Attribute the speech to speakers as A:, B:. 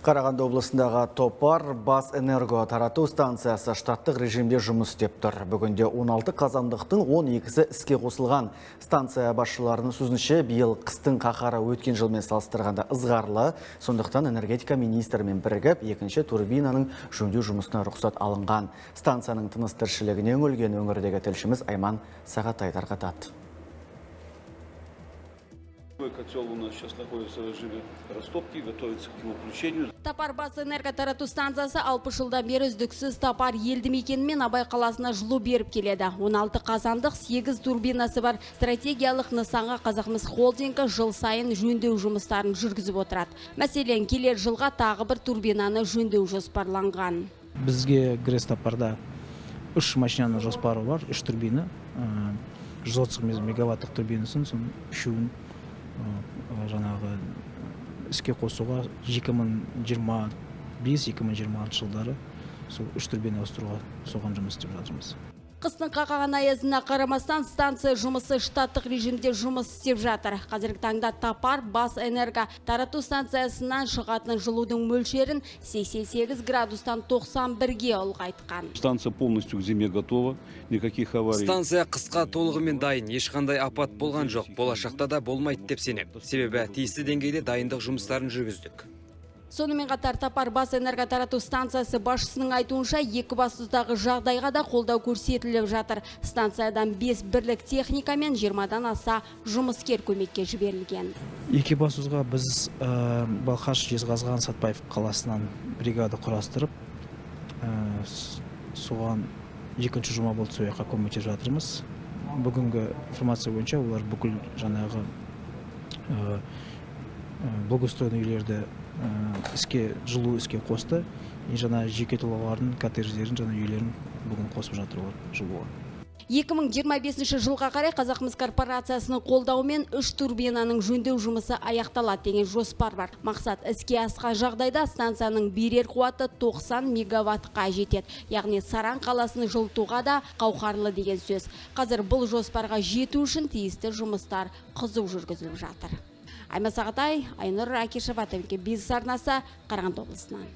A: Қарағанды облысындағы Топар бас энерго тарату станциясы штаттық режимде жұмыс істеп тұр. Бүгінде 16 қазандықтың 12-сі іске қосылған. Станция басшыларының сөзінше, биыл қыстың қақары өткен жылмен салыстырғанда ызғарлы, сондықтан энергетика министрімен бірігіп, екінші турбинаның жөндеу жұмысына рұқсат алынған. Станцияның тыныс тіршілігіне үңілген өңірдегі тілшіміз Айман Сағатай тарқатады.
B: Котел у нас сейчас находится в режиме растопки, готовится к его включению.
C: Топар бас энерго тарату станциясы 60 жылдан бері үздіксіз Топар елді мекенмен Абай қаласына жылу беріп келеді. 16 қазандық 8 турбинасы бар стратегиялық нысанға Қазақмыс холдингі жыл сайын жөндеу жұмыстарын жүргізіп отырады. Мәселен, келер жылға тағы бір турбинаны жөндеу жоспарланған.
D: Бізге Грес Топарда 3 машинаның жоспары бар, 3 турбина, 130 мегаваттық турбинасын, үшеуін жаңағы іске қосуға 2025-2026 жылдары сол 3 турбина ауыстыруға соған жұмыс істеп жатырмыз.
C: Қыстың қақаған аязына қарамастан станция жұмысы штаттық режимде жұмыс істеп жатыр. Қазіргі таңда Топар бас энерго тарату станциясынан шығатын жылудың мөлшерін 88 градустан 91-ге ұлғайтқан.
B: Станция полностью к зиме готова, никаких аварий.
E: Станция қысқа толығымен дайын, ешқандай апат болған жоқ, болашақта да болмайды деп сенем. Себебі тиісті деңгейде дайындық жұмыстарын жүргіздік.
C: Сонымен қатар Топар бас энерго тарату станциясы басшысының айтуынша, екібастұздағы жағдайға да қолдау көрсетіліп жатыр. Станциядан 5 бірлік техника мен 20-дан аса жұмыскер көмекке жіберілген.
D: Екібастұзға біз Балқаш Жезқазған Сатпаев қаласынан бригада құрастырып, соған екінші жұма болды сояққа көмектесіп жатырмыз. Бүгінгі информация бойынша олар бүкіл жаңағы благоустроенный үйлерді жылу іске қосты. Жаңа жеке тұлғалардың коттедждерін, жаңа үйлерін бүгін қосып жатыр жылуға.
C: 2025 жылға қарай Қазақмыс корпорациясының қолдауымен 3 турбинаның жөндеу жұмысы аяқталады деген жоспар бар. Мақсат іске асқан жағдайда станцияның берер қуаты 90 мегаваттқа жетеді. Яғни Саран қаласын жылытуға да қауқарлы деген сөз. Қазір бұл жоспарға жету үшін тиісті жұмыстар қызу жүргізіліп жатыр. Айман Сағатай, Айнұр Акишева, бизнес арнасы, Қарағанды облысынан.